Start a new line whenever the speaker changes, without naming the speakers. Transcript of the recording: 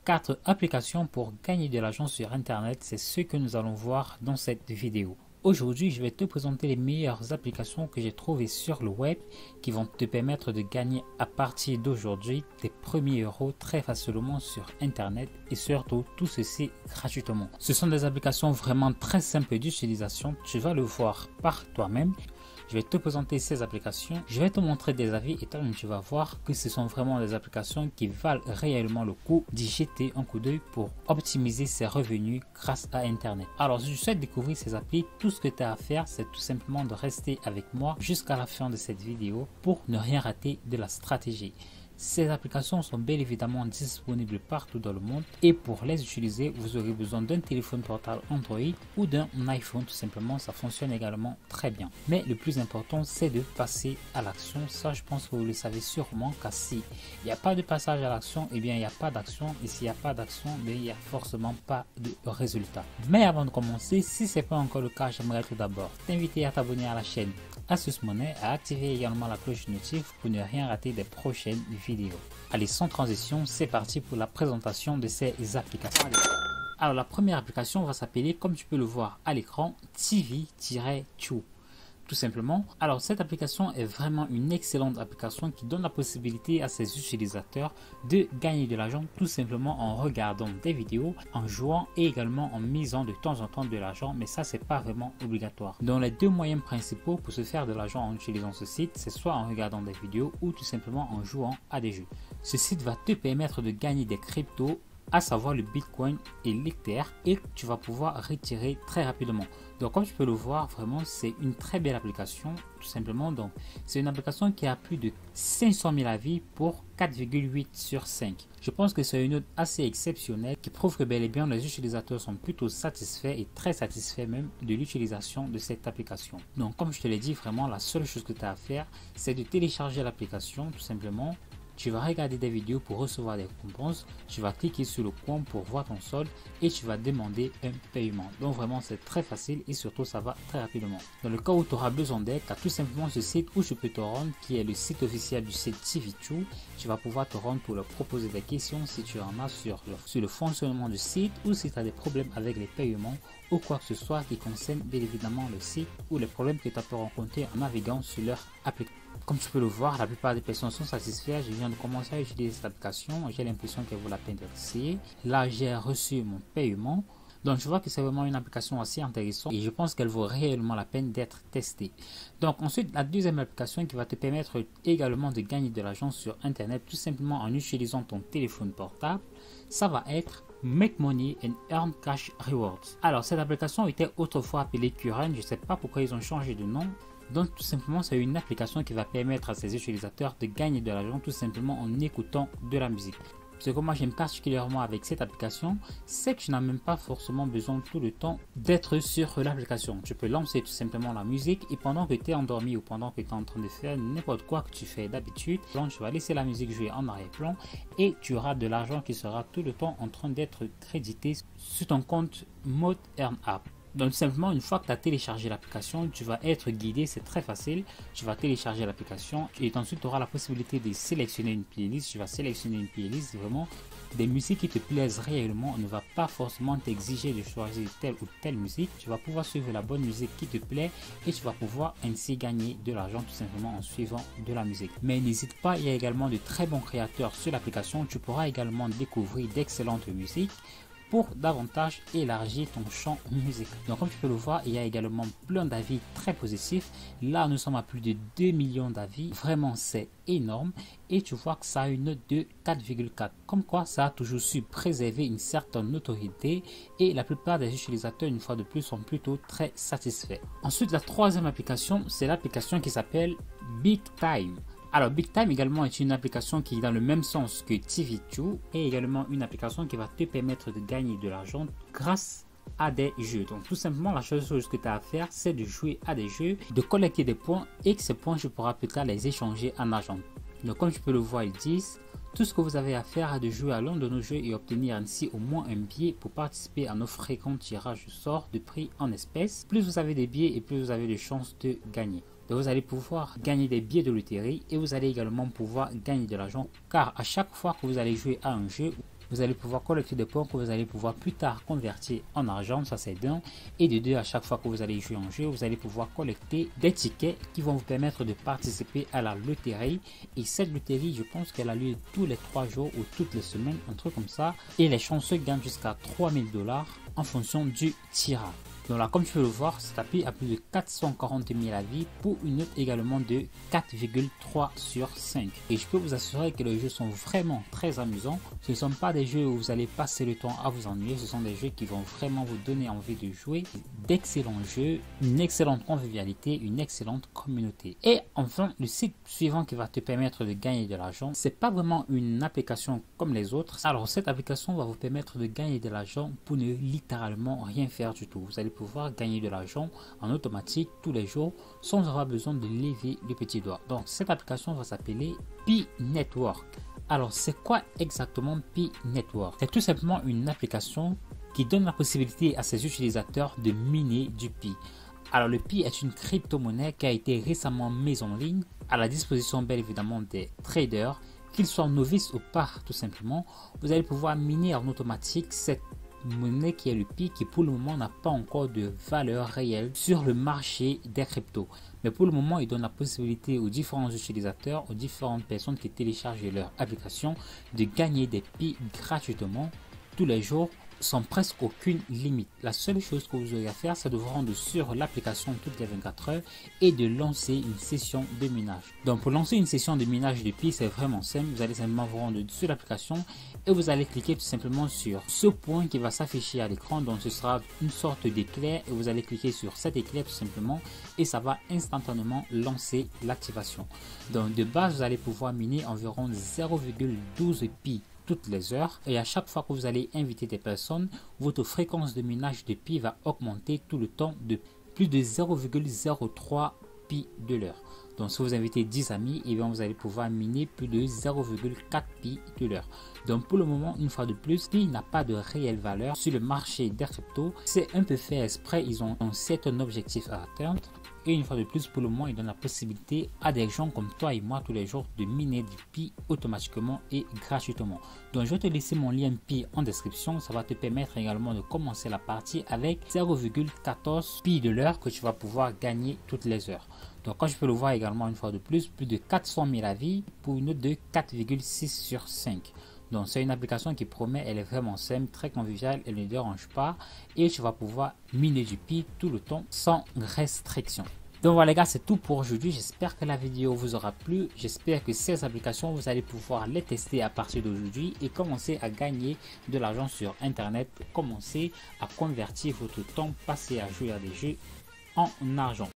4 applications pour gagner de l'argent sur Internet, c'est ce que nous allons voir dans cette vidéo. Aujourd'hui, je vais te présenter les meilleures applications que j'ai trouvées sur le web qui vont te permettre de gagner à partir d'aujourd'hui tes premiers euros très facilement sur Internet et surtout tout ceci gratuitement. Ce sont des applications vraiment très simples d'utilisation, tu vas le voir par toi-même. Je vais te présenter ces applications, je vais te montrer des avis et toi tu vas voir que ce sont vraiment des applications qui valent réellement le coup d'y jeter un coup d'œil pour optimiser ses revenus grâce à Internet. Alors si tu souhaites découvrir ces applis, tout ce que tu as à faire c'est tout simplement de rester avec moi jusqu'à la fin de cette vidéo pour ne rien rater de la stratégie. Ces applications sont bien évidemment disponibles partout dans le monde et pour les utiliser, vous aurez besoin d'un téléphone portable Android ou d'un iPhone tout simplement, ça fonctionne également très bien. Mais le plus important, c'est de passer à l'action. Ça, je pense que vous le savez sûrement car s'il n'y a pas de passage à l'action, eh bien il n'y a pas d'action et s'il n'y a pas d'action, il n'y a forcément pas de résultat. Mais avant de commencer, si ce n'est pas encore le cas, j'aimerais tout d'abord t'inviter à t'abonner à la chaîne Astuce Monnaie, à activer également la cloche de notif pour ne rien rater des prochaines vidéos. Allez, sans transition, c'est parti pour la présentation de ces applications. Alors la première application va s'appeler, comme tu peux le voir à l'écran, TV-Two. Tout simplement. Alors cette application est vraiment une excellente application qui donne la possibilité à ses utilisateurs de gagner de l'argent tout simplement en regardant des vidéos, en jouant et également en misant de temps en temps de l'argent, mais ça c'est pas vraiment obligatoire. Donc les deux moyens principaux pour se faire de l'argent en utilisant ce site, c'est soit en regardant des vidéos ou tout simplement en jouant à des jeux. Ce site va te permettre de gagner des cryptos, à savoir le Bitcoin et l'Ether, et tu vas pouvoir retirer très rapidement. Donc comme tu peux le voir, vraiment c'est une très belle application tout simplement. Donc c'est une application qui a plus de 500 000 avis pour 4,8 sur 5. Je pense que c'est une note assez exceptionnelle qui prouve que bel et bien les utilisateurs sont plutôt satisfaits et très satisfaits même de l'utilisation de cette application. Donc comme je te l'ai dit, vraiment la seule chose que tu as à faire, c'est de télécharger l'application tout simplement. Tu vas regarder des vidéos pour recevoir des récompenses, tu vas cliquer sur le coin pour voir ton solde et tu vas demander un paiement. Donc vraiment c'est très facile et surtout ça va très rapidement. Dans le cas où tu auras besoin d'aide, tu as tout simplement ce site où je peux te rendre qui est le site officiel du site TV2. Tu vas pouvoir te rendre pour leur proposer des questions si tu en as sur le fonctionnement du site ou si tu as des problèmes avec les paiements ou quoi que ce soit qui concerne bien évidemment le site ou les problèmes que tu as pu rencontrer en naviguant sur leur application. Comme tu peux le voir, la plupart des personnes sont satisfaites. Je viens de commencer à utiliser cette application. J'ai l'impression qu'elle vaut la peine d'être essayée. Là, j'ai reçu mon paiement. Donc, je vois que c'est vraiment une application assez intéressante et je pense qu'elle vaut réellement la peine d'être testée. Donc, ensuite, la deuxième application qui va te permettre également de gagner de l'argent sur Internet, tout simplement en utilisant ton téléphone portable, ça va être Make Money and Earn Cash Rewards. Alors, cette application était autrefois appelée Current. Je ne sais pas pourquoi ils ont changé de nom. Donc tout simplement c'est une application qui va permettre à ses utilisateurs de gagner de l'argent tout simplement en écoutant de la musique. Ce que moi j'aime particulièrement avec cette application, c'est que tu n'as même pas forcément besoin tout le temps d'être sur l'application. Tu peux lancer tout simplement la musique et pendant que tu es endormi ou pendant que tu es en train de faire n'importe quoi que tu fais d'habitude, tu vas laisser la musique jouer en arrière-plan et tu auras de l'argent qui sera tout le temps en train d'être crédité sur ton compte Mode Earn App. Donc tout simplement, une fois que tu as téléchargé l'application, tu vas être guidé, c'est très facile. Tu vas télécharger l'application et ensuite tu auras la possibilité de sélectionner une playlist. Tu vas sélectionner une playlist, vraiment des musiques qui te plaisent réellement. On ne va pas forcément t'exiger de choisir telle ou telle musique. Tu vas pouvoir suivre la bonne musique qui te plaît et tu vas pouvoir ainsi gagner de l'argent tout simplement en suivant de la musique. Mais n'hésite pas, il y a également de très bons créateurs sur l'application. Tu pourras également découvrir d'excellentes musiques pour davantage élargir ton champ musical. Donc comme tu peux le voir, il y a également plein d'avis très positifs. Là, nous sommes à plus de 2 millions d'avis. Vraiment, c'est énorme. Et tu vois que ça a une note de 4,4. Comme quoi, ça a toujours su préserver une certaine notoriété. Et la plupart des utilisateurs, une fois de plus, sont plutôt très satisfaits. Ensuite, la troisième application, c'est l'application qui s'appelle Big Time. Alors Big Time également est une application qui est dans le même sens que TV2 et également une application qui va te permettre de gagner de l'argent grâce à des jeux. Donc tout simplement la seule chose que tu as à faire c'est de jouer à des jeux, de collecter des points et que ces points tu pourras plus tard les échanger en argent. Donc comme tu peux le voir, ils disent tout ce que vous avez à faire est de jouer à l'un de nos jeux et obtenir ainsi au moins un billet pour participer à nos fréquents tirages au sort de prix en espèces. Plus vous avez des billets et plus vous avez de chances de gagner. Donc vous allez pouvoir gagner des billets de loterie et vous allez également pouvoir gagner de l'argent car à chaque fois que vous allez jouer à un jeu, vous allez pouvoir collecter des points que vous allez pouvoir plus tard convertir en argent, ça c'est d'un. Et de deux, à chaque fois que vous allez jouer en jeu, vous allez pouvoir collecter des tickets qui vont vous permettre de participer à la loterie. Et cette loterie, je pense qu'elle a lieu tous les 3 jours ou toutes les semaines, un truc comme ça. Et les chanceux gagnent jusqu'à 3000 $ en fonction du tirage. Donc là, comme tu peux le voir, cet appli a plus de 440 000 avis pour une note également de 4,3 sur 5. Et je peux vous assurer que les jeux sont vraiment très amusants. Ce ne sont pas des jeux où vous allez passer le temps à vous ennuyer. Ce sont des jeux qui vont vraiment vous donner envie de jouer. D'excellents jeux, une excellente convivialité, une excellente communauté. Et enfin, le site suivant qui va te permettre de gagner de l'argent, c'est pas vraiment une application comme les autres. Alors cette application va vous permettre de gagner de l'argent pour ne littéralement rien faire du tout. Vous allez pouvoir gagner de l'argent en automatique tous les jours sans avoir besoin de lever le petit doigt. Donc cette application va s'appeler Pi Network. Alors c'est quoi exactement Pi Network? C'est tout simplement une application qui donne la possibilité à ses utilisateurs de miner du Pi. Alors le Pi est une crypto-monnaie qui a été récemment mise en ligne à la disposition bien évidemment des traders, qu'ils soient novices ou pas tout simplement. Vous allez pouvoir miner en automatique cette monnaie qui est le Pi, qui pour le moment n'a pas encore de valeur réelle sur le marché des cryptos. Mais pour le moment, il donne la possibilité aux différents utilisateurs, aux différentes personnes qui téléchargent leur application de gagner des Pi gratuitement tous les jours sans presque aucune limite. La seule chose que vous aurez à faire, c'est de vous rendre sur l'application toutes les 24 heures et de lancer une session de minage. Donc pour lancer une session de minage de Pi, c'est vraiment simple. Vous allez simplement vous rendre sur l'application et vous allez cliquer tout simplement sur ce point qui va s'afficher à l'écran. Donc ce sera une sorte d'éclair et vous allez cliquer sur cet éclair tout simplement et ça va instantanément lancer l'activation. Donc de base, vous allez pouvoir miner environ 0,12 Pi toutes les heures, et à chaque fois que vous allez inviter des personnes, votre fréquence de minage de Pi va augmenter tout le temps de plus de 0,03 Pi de l'heure. Donc si vous invitez 10 amis, et bien vous allez pouvoir miner plus de 0,4 Pi de l'heure. Donc pour le moment, une fois de plus, Pi n'a pas de réelle valeur sur le marché des cryptos. C'est un peu fait exprès, ils ont un certain objectif à atteindre. Et une fois de plus, pour le moment, il donne la possibilité à des gens comme toi et moi tous les jours de miner du Pi automatiquement et gratuitement. Donc je vais te laisser mon lien Pi en description. Ça va te permettre également de commencer la partie avec 0,14 Pi de l'heure que tu vas pouvoir gagner toutes les heures. Donc quand je peux le voir également une fois de plus de 400 000 avis pour une note de 4,6 sur 5. Donc c'est une application qui promet, elle est vraiment simple, très conviviale, elle ne dérange pas et tu vas pouvoir miner du Pi tout le temps sans restriction. Donc voilà les gars, c'est tout pour aujourd'hui. J'espère que la vidéo vous aura plu. J'espère que ces applications, vous allez pouvoir les tester à partir d'aujourd'hui et commencer à gagner de l'argent sur internet, commencer à convertir votre temps passé à jouer à des jeux en argent.